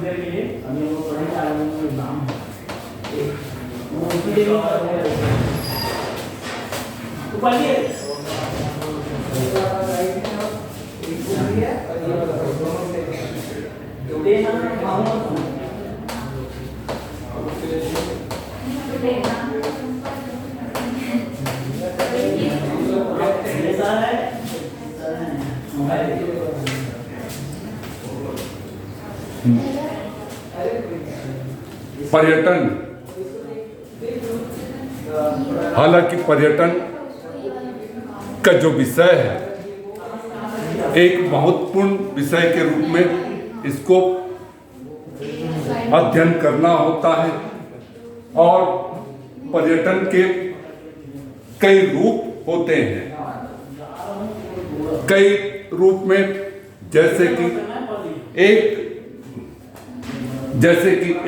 मंदिर के लिए अभी हम लोग पढ़ने जा रहे हैं नाम पर्यटन। हालांकि पर्यटन का जो विषय है एक महत्वपूर्ण विषय के रूप में इसको अध्ययन करना होता है और पर्यटन के कई रूप होते हैं। कई रूप में जैसे कि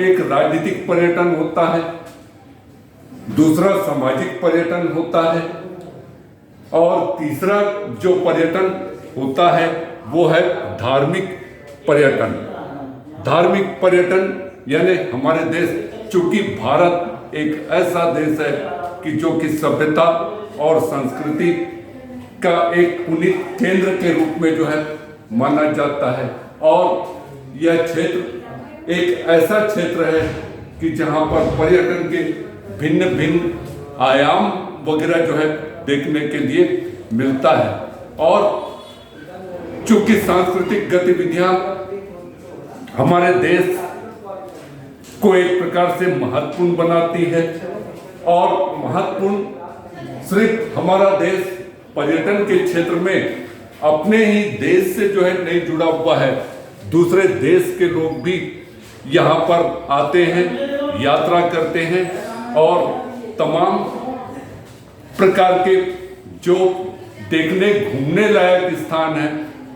एक राजनीतिक पर्यटन होता है, दूसरा सामाजिक पर्यटन होता है और तीसरा जो पर्यटन होता है वो है धार्मिक पर्यटन। धार्मिक पर्यटन यानी हमारे देश, चूंकि भारत एक ऐसा देश है कि जो कि सभ्यता और संस्कृति का एक पुनीत केंद्र के रूप में जो है माना जाता है और यह क्षेत्र एक ऐसा क्षेत्र है कि जहां पर पर्यटन के भिन्न भिन्न आयाम वगैरह जो है देखने के लिए मिलता है। और चूंकि सांस्कृतिक गतिविधियां हमारे देश को एक प्रकार से महत्वपूर्ण बनाती है और महत्वपूर्ण सिर्फ हमारा देश पर्यटन के क्षेत्र में अपने ही देश से जो है नहीं जुड़ा हुआ है, दूसरे देश के लोग भी यहाँ पर आते हैं, यात्रा करते हैं और तमाम प्रकार के जो देखने घूमने लायक स्थान है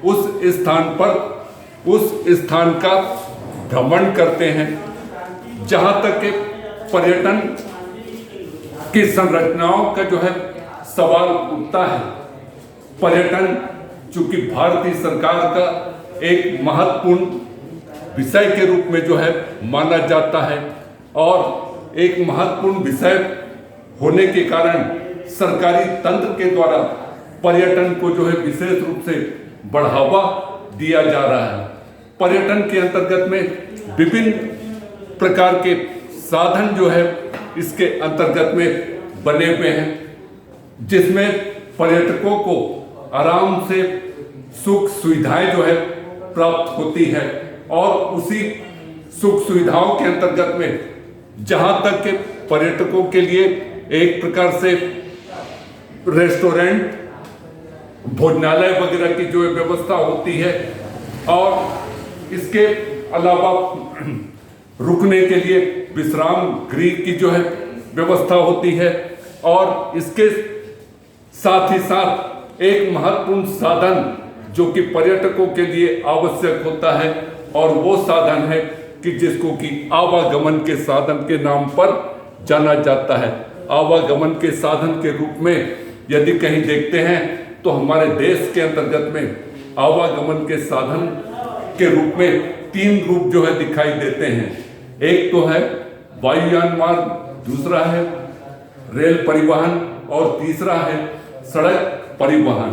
उस स्थान का भ्रमण करते हैं। जहाँ तक के पर्यटन की संरचनाओं का जो है सवाल उठता है, पर्यटन चूंकि भारतीय सरकार का एक महत्वपूर्ण विषय के रूप में जो है माना जाता है और एक महत्वपूर्ण विषय होने के कारण सरकारी तंत्र के द्वारा पर्यटन को जो है विशेष रूप से बढ़ावा दिया जा रहा है। पर्यटन के अंतर्गत में विभिन्न प्रकार के साधन जो है इसके अंतर्गत में बने हुए हैं, जिसमें पर्यटकों को आराम से सुख सुविधाएं जो है प्राप्त होती है और उसी सुख सुविधाओं के अंतर्गत में जहां तक के पर्यटकों के लिए एक प्रकार से रेस्टोरेंट, भोजनालय वगैरह की जो व्यवस्था होती है और इसके अलावा रुकने के लिए विश्राम गृह की जो है व्यवस्था होती है और इसके साथ ही साथ एक महत्वपूर्ण साधन जो कि पर्यटकों के लिए आवश्यक होता है और वो साधन है कि जिसको कि आवागमन के साधन के नाम पर जाना जाता है। आवागमन के साधन के रूप में यदि कहीं देखते हैं तो हमारे देश के अंतर्गत में आवागमन के साधन के रूप में तीन रूप जो है दिखाई देते हैं। एक तो है वायुयान मार्ग, दूसरा है रेल परिवहन और तीसरा है सड़क परिवहन,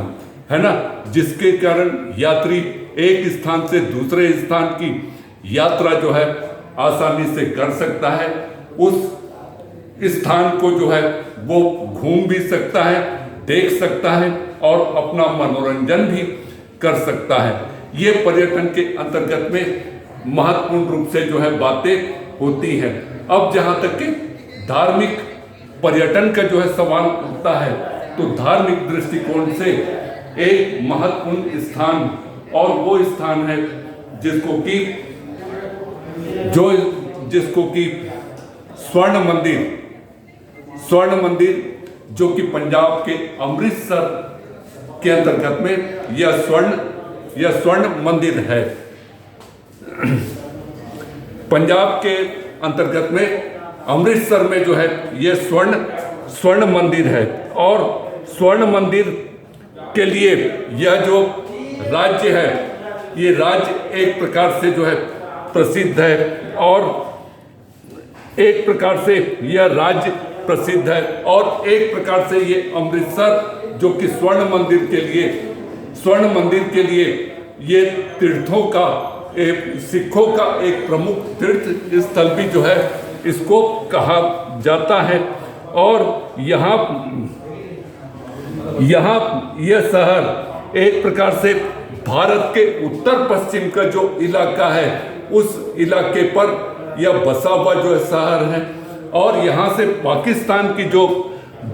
है ना, जिसके कारण यात्री एक स्थान से दूसरे स्थान की यात्रा जो है आसानी से कर सकता है। उस स्थान को जो है वो घूम भी सकता है, देख सकता है और अपना मनोरंजन भी कर सकता है। ये पर्यटन के अंतर्गत में महत्वपूर्ण रूप से जो है बातें होती हैं। अब जहाँ तक कि धार्मिक पर्यटन का जो है सवाल उठता है तो धार्मिक दृष्टिकोण से एक महत्वपूर्ण स्थान और वो स्थान है जिसको कि स्वर्ण मंदिर जो कि पंजाब के अमृतसर के अंतर्गत में यह स्वर्ण मंदिर है। पंजाब के अंतर्गत में अमृतसर में जो है यह स्वर्ण मंदिर है और स्वर्ण मंदिर के लिए यह जो राज्य है, ये राज्य एक प्रकार से जो है प्रसिद्ध है और एक प्रकार से यह राज्य प्रसिद्ध है और एक प्रकार से ये अमृतसर जो कि स्वर्ण मंदिर के लिए ये तीर्थों का सिखों का एक प्रमुख तीर्थ स्थल भी जो है इसको कहा जाता है। और यहाँ यह शहर एक प्रकार से भारत के उत्तर पश्चिम का जो इलाका है उस इलाके पर यह बसा हुआ जो शहर है। और यहाँ से पाकिस्तान की जो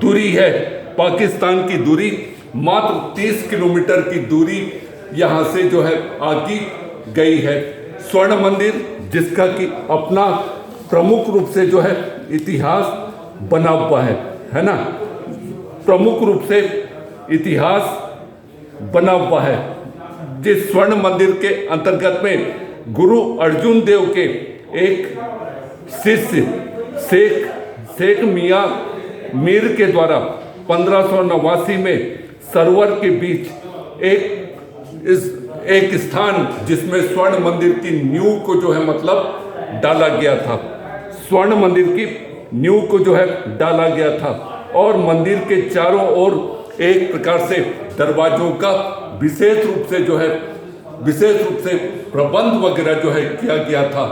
दूरी है, पाकिस्तान की दूरी मात्र 30 किलोमीटर की दूरी यहाँ से जो है आकी गई है। स्वर्ण मंदिर जिसका कि अपना प्रमुख रूप से जो है इतिहास बना हुआ है ना, प्रमुख रूप से इतिहास बना हुआ है। जिस स्वर्ण मंदिर के अंतर्गत में गुरु अर्जुन देव के एक शिष्य शेख मियां मीर के द्वारा 1589 में सरोवर के बीच एक स्थान जिसमें स्वर्ण मंदिर की नींव को जो है मतलब डाला गया था, स्वर्ण मंदिर की नींव को जो है डाला गया था। और मंदिर के चारों ओर एक प्रकार से दरवाजों का विशेष रूप से प्रबंध वगैरह जो है किया गया था।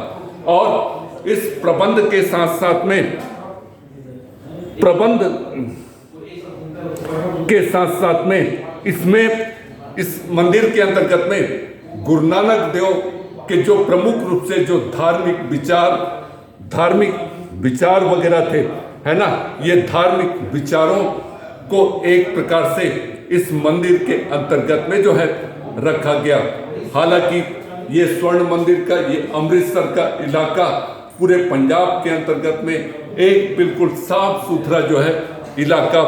और इस प्रबंध के साथ साथ में इसमें इस मंदिर के अंतर्गत में गुरु नानक देव के जो प्रमुख रूप से जो धार्मिक विचार वगैरह थे, है ना, ये धार्मिक विचारों को एक प्रकार से इस मंदिर के अंतर्गत में जो है रखा गया। हालांकि ये स्वर्ण मंदिर का, ये अमृतसर का इलाका पूरे पंजाब के अंतर्गत में एक बिल्कुल साफ सुथरा जो है इलाका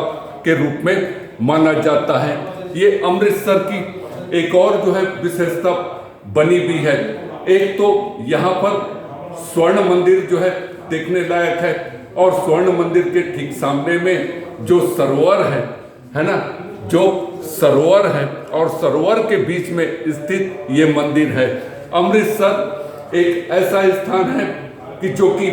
के रूप में माना जाता है। ये अमृतसर की एक और जो है विशेषता बनी हुई है। एक तो यहाँ पर स्वर्ण मंदिर जो है देखने लायक है और स्वर्ण मंदिर के ठीक सामने में जो सरोवर है ना, जो सरोवर है और सरोवर के बीच में स्थित ये मंदिर है। अमृतसर एक ऐसा स्थान है कि जो कि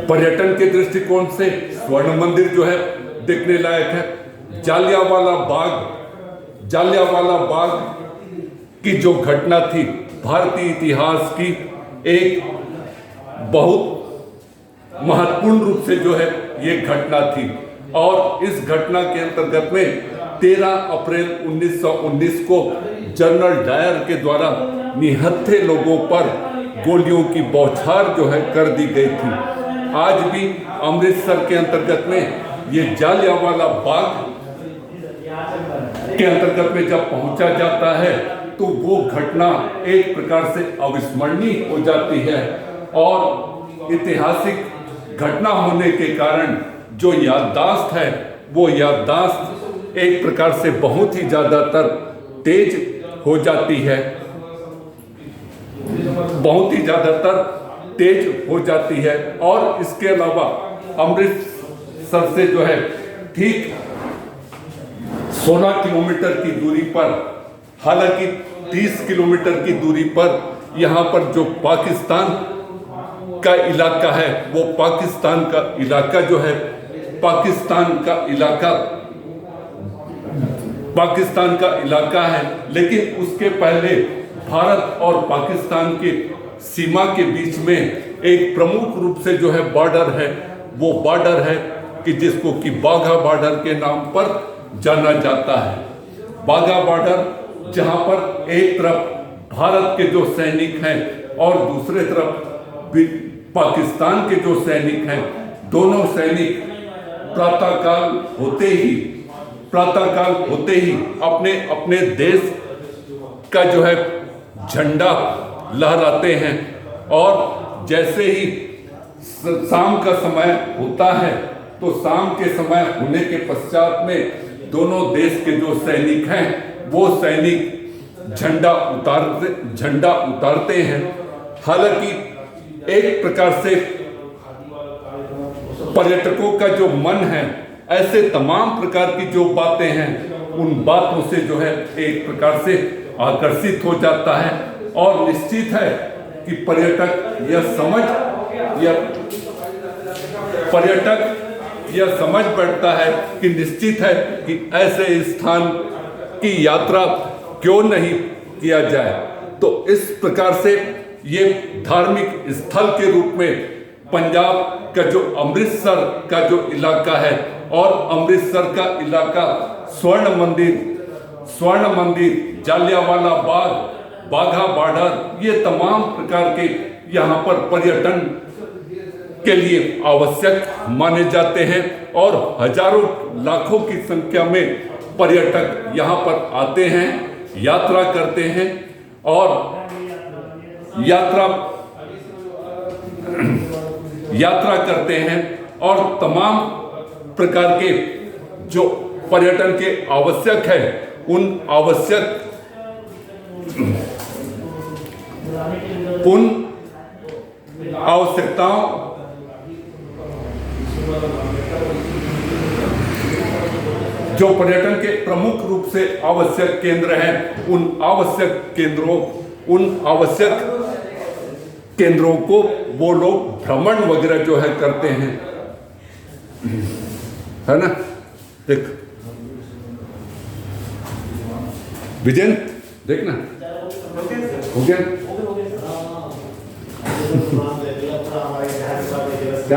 पर्यटन के दृष्टिकोण से स्वर्ण मंदिर जो है देखने लायक है। जालियांवाला बाग की जो घटना थी भारतीय इतिहास की एक बहुत महत्वपूर्ण रूप से जो है ये घटना थी। और इस घटना के अंतर्गत में 13 अप्रैल 1919 को जनरल डायर के द्वारा निहत्थे लोगों पर गोलियों की बौछार जो है कर दी गई थी। आज भी अमृतसर के अंतर्गत में ये जालियांवाला बाग के अंतर्गत में जब पहुंचा जाता है तो वो घटना एक प्रकार से अविस्मरणीय हो जाती है। और ऐतिहासिक घटना होने के कारण जो याददाश्त है वो याददाश्त एक प्रकार से बहुत ही ज़्यादातर तेज हो जाती है, बहुत ही ज़्यादातर तेज हो जाती है। और इसके अलावा अमृतसर से जो है ठीक 16 किलोमीटर की दूरी पर, हालांकि 30 किलोमीटर की दूरी पर यहाँ पर जो पाकिस्तान का इलाका है वो पाकिस्तान का इलाका जो है पाकिस्तान का इलाका है। लेकिन उसके पहले भारत और पाकिस्तान के सीमा के बीच में एक प्रमुख रूप से जो है बॉर्डर है, वो बॉर्डर है कि जिसको कि बाघा बॉर्डर के नाम पर जाना जाता है। बाघा बॉर्डर जहां पर एक तरफ भारत के जो सैनिक हैं और दूसरे तरफ पाकिस्तान के जो सैनिक हैं, दोनों सैनिक प्रातःकाल होते ही अपने अपने देश का जो है झंडा लहराते हैं। और जैसे ही शाम का समय होता है तो शाम के समय होने के पश्चात में दोनों देश के जो सैनिक हैं वो सैनिक झंडा उतारते हैं। हालांकि एक प्रकार से पर्यटकों का जो मन है, ऐसे तमाम प्रकार की जो बातें हैं उन बातों से जो है एक प्रकार से आकर्षित हो जाता है। और निश्चित है कि पर्यटक यह समझ बैठता है कि निश्चित है कि ऐसे स्थान की यात्रा क्यों नहीं किया जाए। तो इस प्रकार से ये धार्मिक स्थल के रूप में पंजाब का जो अमृतसर का जो इलाका है, और अमृतसर का इलाका स्वर्ण मंदिर, जालियांवाला बाग, बाघा बॉर्डर, ये तमाम प्रकार के यहाँ पर पर्यटन के लिए आवश्यक माने जाते हैं और हजारों लाखों की संख्या में पर्यटक यहाँ पर आते हैं, यात्रा करते हैं और यात्रा करते हैं और तमाम प्रकार के जो पर्यटन के आवश्यक है उन आवश्यकताओं जो पर्यटन के प्रमुख रूप से आवश्यक केंद्र हैं, उन आवश्यक केंद्रों को वो लोग भ्रमण वगैरह जो है करते हैं, है ना। देख विजय, देखना हो गया।